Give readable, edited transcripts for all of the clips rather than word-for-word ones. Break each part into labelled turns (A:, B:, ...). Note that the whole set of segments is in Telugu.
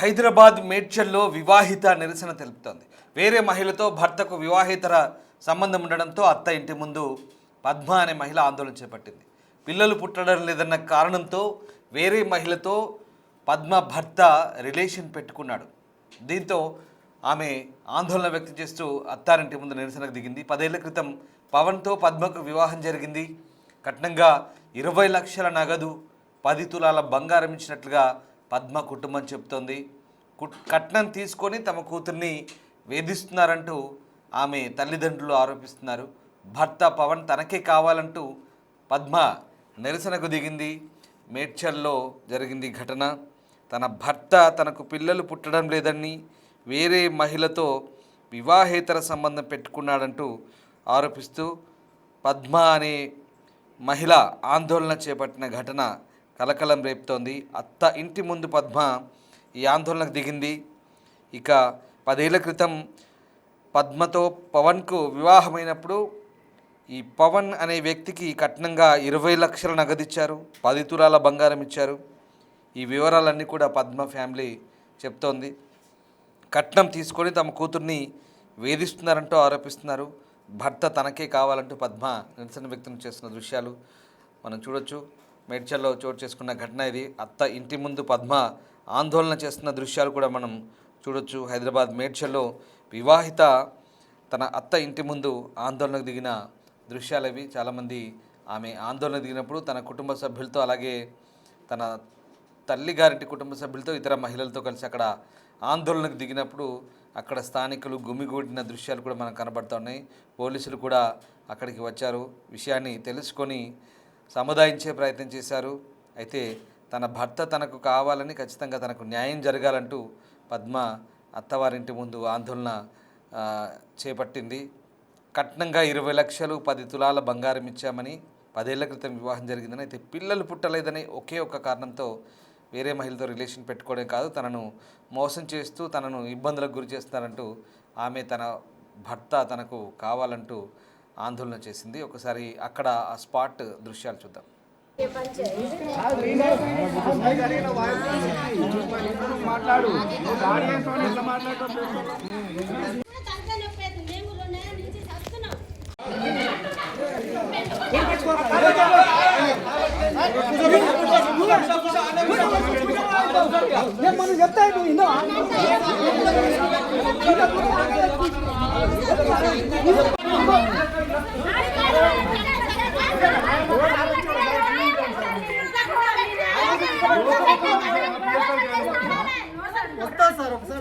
A: హైదరాబాద్ మేడ్చల్లో వివాహిత నిరసన తెలుపుతోంది. వేరే మహిళతో భర్తకు వివాహేతర సంబంధం ఉండడంతో అత్త ఇంటి ముందు పద్మ అనే మహిళ ఆందోళన చేపట్టింది. పిల్లలు పుట్టడం లేదన్న కారణంతో వేరే మహిళతో పద్మ భర్త రిలేషన్ పెట్టుకున్నాడు. దీంతో ఆమె ఆందోళన వ్యక్తం చేస్తూ అత్తారింటి ముందు నిరసనకు దిగింది. 10 ఏళ్ల క్రితం పవన్తో పద్మకు వివాహం జరిగింది. కట్నంగా 20 లక్షల నగదు 10 తులాల బంగారం ఇచ్చినట్లుగా పద్మ కుటుంబం చెబుతోంది. కట్నం తీసుకొని తమ కూతుర్ని వేధిస్తున్నారంటూ ఆమె తల్లిదండ్రులు ఆరోపిస్తున్నారు. భర్త పవన్ తనకే కావాలంటూ పద్మ నిరసనకు దిగింది. మేడ్చల్లో జరిగింది ఘటన. తన భర్త తనకు పిల్లలు పుట్టడం లేదని వేరే మహిళతో వివాహేతర సంబంధం పెట్టుకున్నాడంటూ ఆరోపిస్తూ పద్మ అనే మహిళ ఆందోళన చేపట్టిన ఘటన కలకలం రేపుతోంది. అత్త ఇంటి ముందు పద్మ ఈ ఆందోళనకు దిగింది. ఇక 10 ఏళ్ల క్రితం పద్మతో పవన్కు వివాహమైనప్పుడు ఈ పవన్ అనే వ్యక్తికి కట్నంగా 20 లక్షల నగదిచ్చారు, 10 తులాల బంగారం ఇచ్చారు. ఈ వివరాలన్నీ కూడా పద్మ ఫ్యామిలీ చెప్తోంది. కట్నం తీసుకొని తమ కూతుర్ని వేధిస్తున్నారంటూ ఆరోపిస్తున్నారు. భర్త తనకే కావాలంటూ పద్మ నిరసన వ్యక్తం చేస్తున్న దృశ్యాలు మనం చూడొచ్చు. మేడ్చల్లో చోటు చేసుకున్న ఘటన ఇది. అత్త ఇంటి ముందు పద్మ ఆందోళన చేస్తున్న దృశ్యాలు కూడా మనం చూడొచ్చు. హైదరాబాద్ మేడ్చల్లో వివాహిత తన అత్త ఇంటి ముందు ఆందోళనకు దిగిన దృశ్యాలు ఇవి. చాలామంది ఆమె ఆందోళన దిగినప్పుడు తన కుటుంబ సభ్యులతో, అలాగే తన తల్లి గారింటి కుటుంబ సభ్యులతో, ఇతర మహిళలతో కలిసి అక్కడ ఆందోళనకు దిగినప్పుడు అక్కడ స్థానికులు గుమిగూడిన దృశ్యాలు కూడా మనకు కనబడుతున్నాయి. పోలీసులు కూడా అక్కడికి వచ్చారు, విషయాన్ని తెలుసుకొని సముదాయించే ప్రయత్నం చేశారు. అయితే తన భర్త తనకు కావాలని, ఖచ్చితంగా తనకు న్యాయం జరగాలంటూ పద్మ అత్తవారింటి ముందు ఆందోళన చేపట్టింది. కట్నంగా 20 లక్షలు 10 తులాల బంగారం ఇచ్చామని, 10 ఏళ్ల క్రితం వివాహం జరిగిందని, అయితే పిల్లలు పుట్టలేదని ఒకే ఒక్క కారణంతో వేరే మహిళతో రిలేషన్ పెట్టుకోవడం కాదు, తనను మోసం చేస్తూ తనను ఇబ్బందులకు గురి చేస్తారంటూ ఆమె తన భర్త తనకు కావాలంటూ ఆందోళన చేసింది. ఒకసారి అక్కడ ఆ స్పాట్ దృశ్యాలు చూద్దాం.
B: మనం చెప్తా వస్తా సార్ ఒకసారి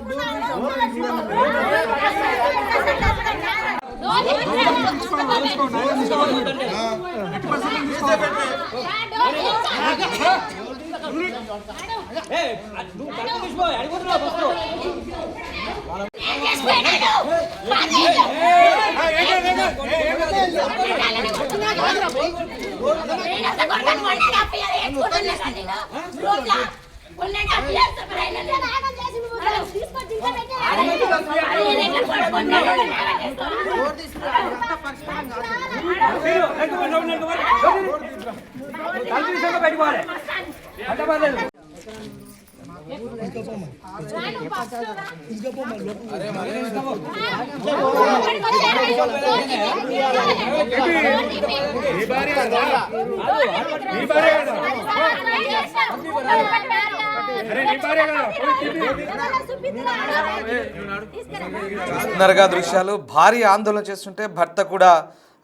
A: చూస్తున్నారుగా దృశ్యాలు. భార్య ఆందోళన చేస్తుంటే భర్త కూడా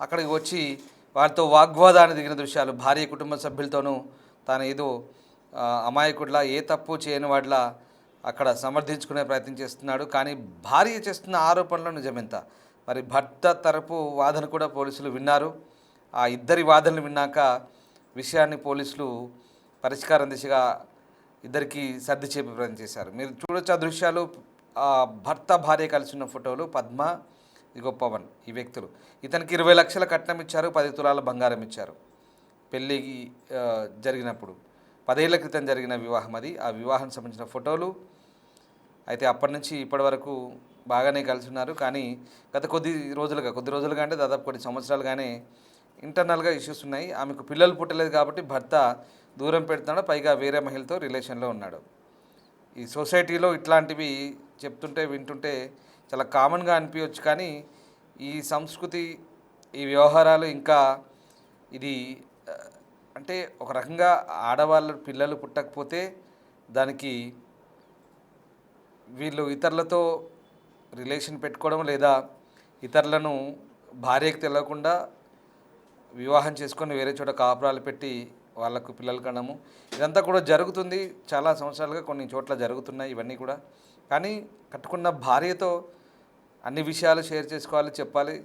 A: అక్కడికి వచ్చి వారితో వాగ్వాదాన్ని దిగిన దృశ్యాలు. భార్య కుటుంబ సభ్యులతోనూ తాను ఏదో అమాయకుడిలా, ఏ తప్పు చేయని వాడిలా అక్కడ సమర్థించుకునే ప్రయత్నం చేస్తున్నాడు. కానీ భార్య చేస్తున్న ఆరోపణలో నిజమెంత? మరి భర్త తరపు వాదన కూడా పోలీసులు విన్నారు. ఆ ఇద్దరి వాదనలు విన్నాక విషయాన్ని పోలీసులు పరిష్కారం దిశగా ఇద్దరికి సర్ది చెప్పే ప్రయత్నం చేశారు. మీరు చూడొచ్చు ఆ దృశ్యాలు. భర్త భార్య కలిసి ఉన్న ఫోటోలు. పద్మ, ఇగో పవన్, ఈ వ్యక్తులు. ఇతనికి 20 లక్షల కట్నం ఇచ్చారు, 10 తులాల బంగారం ఇచ్చారు. పెళ్ళి జరిగినప్పుడు 10 ఏళ్ల క్రితం జరిగిన వివాహం అది. ఆ వివాహం సంబంధించిన ఫోటోలు. అయితే అప్పటి నుంచి ఇప్పటి వరకు బాగానే కలిసి ఉన్నారు. కానీ గత కొద్ది రోజులుగా అంటే దాదాపు కొన్ని సంవత్సరాలుగానే ఇంటర్నల్గా ఇష్యూస్ ఉన్నాయి. ఆమెకు పిల్లలు పుట్టలేదు కాబట్టి భర్త దూరం పెడుతున్నాడు, పైగా వేరే మహిళతో రిలేషన్లో ఉన్నాడు. ఈ సొసైటీలో ఇట్లాంటివి చెప్తుంటే వింటుంటే చాలా కామన్గా అనిపించవచ్చు, కానీ ఈ సంస్కృతి, ఈ వ్యవహారాలు ఇంకా ఇది ఆ, అంటే ఒక రకంగా ఆడవాళ్ళు పిల్లలు పుట్టకపోతే దానికి వీళ్ళు ఇతరులతో రిలేషన్ పెట్టుకోవడం, లేదా ఇతరులను భార్యకు తెలియకుండా వివాహం చేసుకొని వేరే చోట కాపురాలు పెట్టి వాళ్ళకు పిల్లలు కనడము, ఇదంతా కూడా జరుగుతుంది. చాలా సంవత్సరాలుగా కొన్ని చోట్ల జరుగుతున్నాయి ఇవన్నీ కూడా. కానీ కట్టుకున్న భార్యతో అన్ని విషయాలు షేర్ చేసుకోవాలి, చెప్పాలి,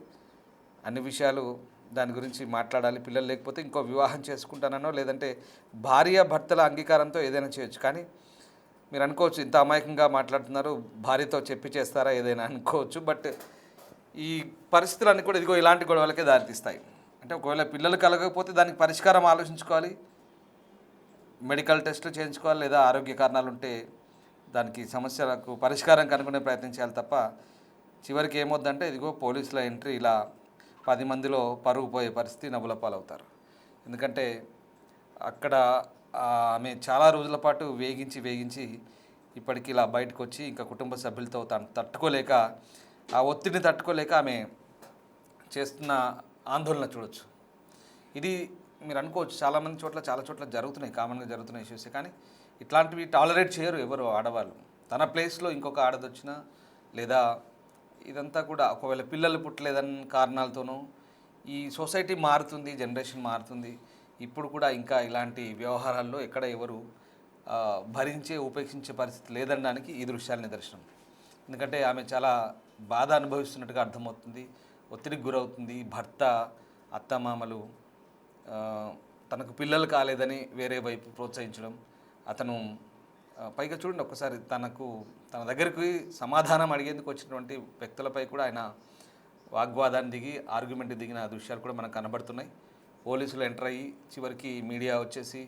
A: అన్ని విషయాలు దాని గురించి మాట్లాడాలి. పిల్లలు లేకపోతే ఇంకో వివాహం చేసుకుంటానో, లేదంటే భార్య భర్తల అంగీకారంతో ఏదైనా చేయొచ్చు. కానీ మీరు అనుకోవచ్చు, ఇంత అమాయకంగా మాట్లాడుతున్నారు, భార్యతో చెప్పి చేస్తారా ఏదైనా అనుకోవచ్చు. బట్ ఈ పరిస్థితులన్నీ కూడా ఇదిగో ఇలాంటి గొడవలకే దారితీస్తాయి. అంటే ఒకవేళ పిల్లలు కలగకపోతే దానికి పరిష్కారం ఆలోచించుకోవాలి, మెడికల్ టెస్టులు చేయించుకోవాలి, లేదా ఆరోగ్య కారణాలు ఉంటే దానికి సమస్యలకు పరిష్కారం కనుక్కునే ప్రయత్నం చేయాలి తప్ప చివరికి ఏమవుద్దంటే ఇదిగో పోలీసుల ఎంట్రీ, ఇలా 10 మందిలో పరుగు పోయే పరిస్థితి, నవ్వుల పాలవుతారు. ఎందుకంటే అక్కడ ఆమె చాలా రోజుల పాటు వేగించి ఇప్పటికి ఇలా బయటకు వచ్చి ఇంకా కుటుంబ సభ్యులతో తట్టుకోలేక, ఆ ఒత్తిడిని తట్టుకోలేక ఆమె చేస్తున్న ఆందోళన చూడొచ్చు. ఇది మీరు అనుకోవచ్చు చాలా చోట్ల జరుగుతున్నాయి, కామన్గా జరుగుతున్న ఇష్యూస్. కానీ ఇట్లాంటివి టాలరేట్ చేయరు ఎవరు ఆడవాళ్ళు. తన ప్లేస్లో ఇంకొక ఆడదొచ్చినా, లేదా ఇదంతా కూడా ఒకవేళ పిల్లలు పుట్టలేదన్న కారణాలతోనూ ఈ సొసైటీ మారుతుంది, జనరేషన్ మారుతుంది. ఇప్పుడు కూడా ఇంకా ఇలాంటి వ్యవహారాల్లో ఎక్కడ ఎవరు ఉపేక్షించే పరిస్థితి లేదనడానికి ఈ దృశ్యాల నిదర్శనం. ఎందుకంటే ఆమె చాలా బాధ అనుభవిస్తున్నట్టుగా అర్థమవుతుంది, ఒత్తిడికి గురవుతుంది. భర్త, అత్తమామలు తనకు పిల్లలు కాలేదని వేరే వైపు ప్రోత్సహించడం, అతను పైగా చూడండి ఒక్కసారి తన దగ్గరికి సమాధానం అడిగేందుకు వచ్చినటువంటి వ్యక్తులపై కూడా ఆయన వాగ్వాదాన్ని దిగి ఆర్గ్యుమెంట్ దిగిన దృశ్యాలు కూడా మనకు కనబడుతున్నాయి. పోలీసులు ఎంటర్ అయ్యి చివరికి మీడియా వచ్చేసి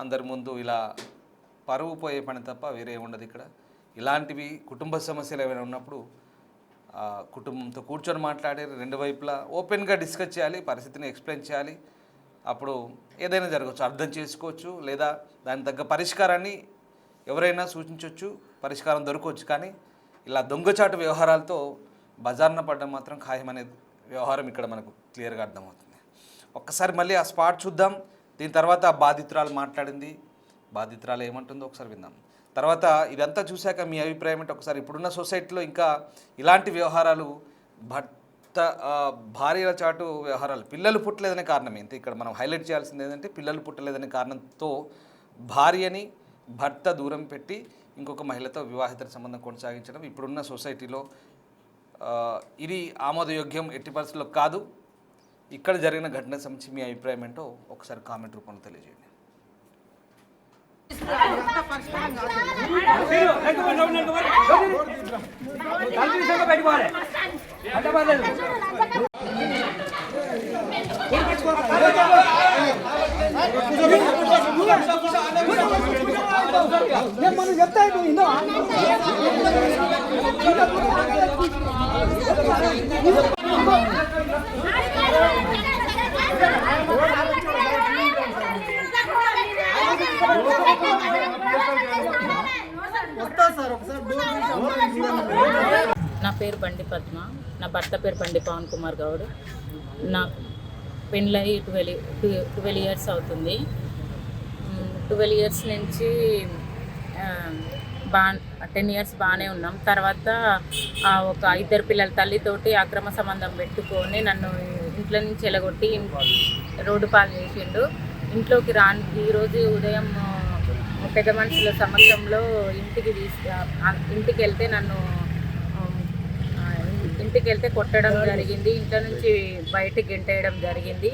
A: అందరి ముందు ఇలా పరువు పోయే పని తప్ప వేరే ఉండదు ఇక్కడ. ఇలాంటివి కుటుంబ సమస్యలు ఏమైనా ఉన్నప్పుడు కుటుంబంతో కూర్చొని మాట్లాడే, రెండు వైపులా ఓపెన్గా డిస్కస్ చేయాలి, పరిస్థితిని ఎక్స్ప్లెయిన్ చేయాలి. అప్పుడు ఏదైనా జరగవచ్చు, అర్థం చేసుకోవచ్చు, లేదా దాని తగ్గ పరిష్కారాన్ని ఎవరైనా సూచించవచ్చు, పరిష్కారం దొరకవచ్చు. కానీ ఇలా దొంగచాటు వ్యవహారాలతో బజార్న పడడం మాత్రం ఖాయమనే వ్యవహారం ఇక్కడ మనకు క్లియర్గా అర్థమవుతుంది. ఒక్కసారి మళ్ళీ ఆ స్పాట్ చూద్దాం. దీని తర్వాత బాధితురాలు మాట్లాడింది, బాధితురాలు ఏమంటుందో ఒకసారి విందాం. తర్వాత ఇదంతా చూశాక మీ అభిప్రాయం ఏంటి ఒకసారి. ఇప్పుడున్న సొసైటీలో ఇంకా ఇలాంటి వ్యవహారాలు, భార్యల చాటు వ్యవహారాలు, పిల్లలు పుట్టలేదనే కారణం ఏంటి ఇక్కడ మనం హైలైట్ చేయాల్సింది ఏంటంటే, పిల్లలు పుట్టలేదనే కారణంతో భార్యని భర్త దూరం పెట్టి ఇంకొక మహిళతో వివాహిత సంబంధం కొనసాగించడం ఇప్పుడున్న సొసైటీలో ఇది ఆమోదయోగ్యం ఎట్టి పరిస్థితుల్లో కాదు. ఇక్కడ జరిగిన ఘటన సంబంధించి మీ అభిప్రాయం ఏంటో ఒకసారి కామెంట్ రూపంలో తెలియజేయండి.
B: మనం చెప్తా
C: నా పేరు బండి పద్మ, నా భర్త పేరు బండి పవన్ కుమార్ గౌడ్. నా పెళ్ళయి 12 ఇయర్స్ అవుతుంది. 12 ఇయర్స్ నుంచి 10 ఇయర్స్ బాగానే ఉన్నాం. తర్వాత ఒక 2 పిల్లల తల్లితోటి అక్రమ సంబంధం పెట్టుకొని నన్ను ఇంట్లో నుంచి ఎలగొట్టి రోడ్డు పాలు చేసిండు. ఇంట్లోకి ఈరోజు ఉదయం పెద్ద మనుషుల సమక్షంలో ఇంటికి వెళ్తే కొట్టడం జరిగింది. ఇంట్లో నుంచి బయటకు గెంటేయడం జరిగింది.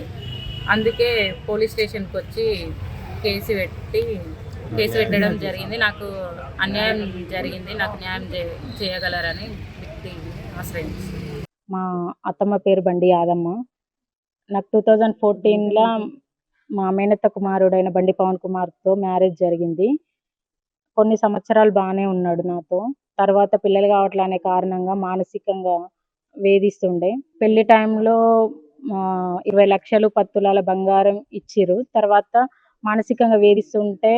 C: అందుకే పోలీస్ స్టేషన్కి వచ్చి కేసు పెట్టడం జరిగింది. నాకు అన్యాయం జరిగింది, నాకు న్యాయం చేయగలరని ఆశ్రయించి. మా అత్తమ్మ పేరు బండి యాదమ్మ. నాకు 2014లో మా మేనత్త కుమారుడైన బండి పవన్ కుమార్తో మ్యారేజ్ జరిగింది. కొన్ని సంవత్సరాలు బాగానే ఉన్నాడు నాతో. తర్వాత పిల్లలు కావట్లే అనే కారణంగా మానసికంగా వేధిస్తుండే. పెళ్లి టైంలో 20 లక్షలు 10 తులాల బంగారం ఇచ్చిర్రు. తర్వాత మానసికంగా వేధిస్తుంటే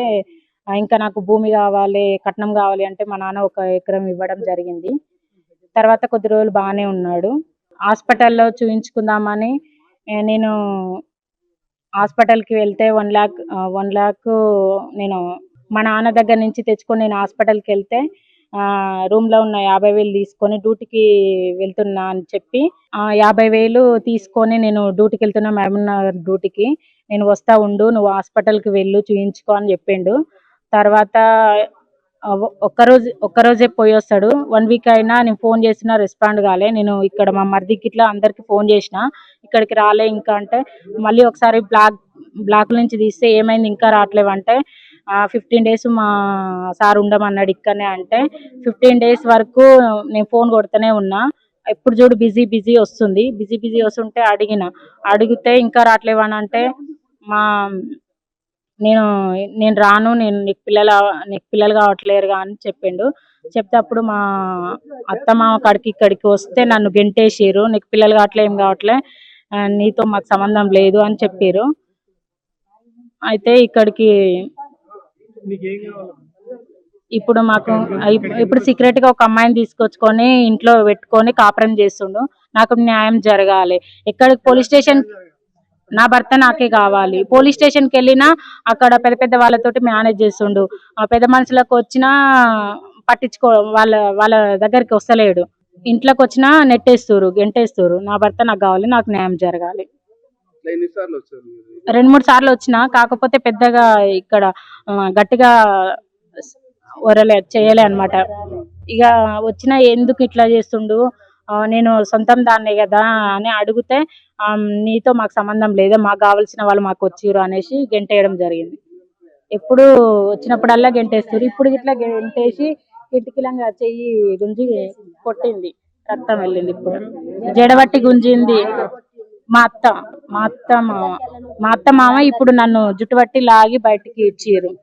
C: ఇంకా నాకు భూమి కావాలి, కట్నం కావాలి అంటే మా నాన్న 1 ఎకరం ఇవ్వడం జరిగింది. తర్వాత కొద్ది రోజులు బాగానే ఉన్నాడు. హాస్పిటల్లో చూయించుకుందామని నేను హాస్పిటల్కి వెళ్తే 1,00,000 నేను మా నాన్న దగ్గర నుంచి తెచ్చుకొని నేను హాస్పిటల్కి వెళ్తే రూమ్లో ఉన్న 50,000 తీసుకొని డ్యూటీకి వెళ్తున్నా అని చెప్పి 50,000 తీసుకొని నేను డ్యూటీకి వెళ్తున్నా, మహబూబ్నగర్ డ్యూటీకి. నేను వస్తా ఉండు, నువ్వు హాస్పిటల్కి వెళ్ళు చూయించుకో అని చెప్పిండు. తర్వాత ఒక్కరోజే పోయి వస్తాడు. 1 వీక్ అయినా నేను ఫోన్ చేసినా రెస్పాండ్ కాలే. నేను ఇక్కడ మా మరిదికి ఇట్లా అందరికి ఫోన్ చేసిన, ఇక్కడికి రాలే ఇంకా అంటే, మళ్ళీ ఒకసారి బ్లాక్ నుంచి తీస్తే ఏమైంది ఇంకా రావట్లేవంటే 15 days మా సార్ ఉండమన్నాడు ఇక్కడనే అంటే 15 days వరకు నేను ఫోన్ కొడుతూనే ఉన్నా. ఎప్పుడు చూడు బిజీ వస్తుంది. బిజీ వస్తుంటే అడిగితే ఇంకా రావట్లేవని అంటే నేను రాను, నీకు పిల్లలు కావట్లేరుగా అని చెప్పిండు. చెప్తే అప్పుడు మా అత్త మామ ఇక్కడికి వస్తే నన్ను గెంటేసిర్రు. నీకు పిల్లలు కావట్లే, ఏం కావట్లే, నీతో మాకు సంబంధం లేదు అని చెప్పారు. అయితే ఇక్కడికి ఇప్పుడు సీక్రెట్ గా ఒక అమ్మాయిని తీసుకొచ్చుకొని ఇంట్లో పెట్టుకొని కాపురం చేస్తుండు. నాకు న్యాయం జరగాలి. ఎక్కడికి పోలీస్ స్టేషన్, నా భర్త నాకే కావాలి. పోలీస్ స్టేషన్కి వెళ్ళినా అక్కడ పెద్ద వాళ్ళతోటి మేనేజ్ చేస్తుండు. పెద్ద మనుషులకు వచ్చినా పట్టించుకో, వాళ్ళ దగ్గరికి వస్తలేడు. ఇంట్లోకి వచ్చినా నెట్టేస్తురు, గెంటేస్తురు. నా భర్త నాకు కావాలి, నాకు న్యాయం జరగాలి. 2-3 సార్లు వచ్చినా, కాకపోతే పెద్దగా ఇక్కడ గట్టిగా చేయలే అన్నమాట. ఇక వచ్చినా ఎందుకు ఇట్లా చేస్తుండు, నేను సొంతం దాన్నే కదా అని అడిగితే నీతో మాకు సంబంధం లేదు, మాకు కావాల్సిన వాళ్ళు మాకు వచ్చిర్రు అనేసి గెంటేయడం జరిగింది. ఎప్పుడు వచ్చినప్పుడల్లా గెంటేస్తారు. ఇప్పుడు ఇట్లా గెంటేసి కిటికీలంగా చెయ్యి గుంజి కొట్టింది, రక్తం వెళ్ళింది. ఇప్పుడు జడబట్టి గుంజింది మా అత్త మామ. ఇప్పుడు నన్ను జుట్టుబట్టి లాగి బయటికి ఇచ్చిర్రు.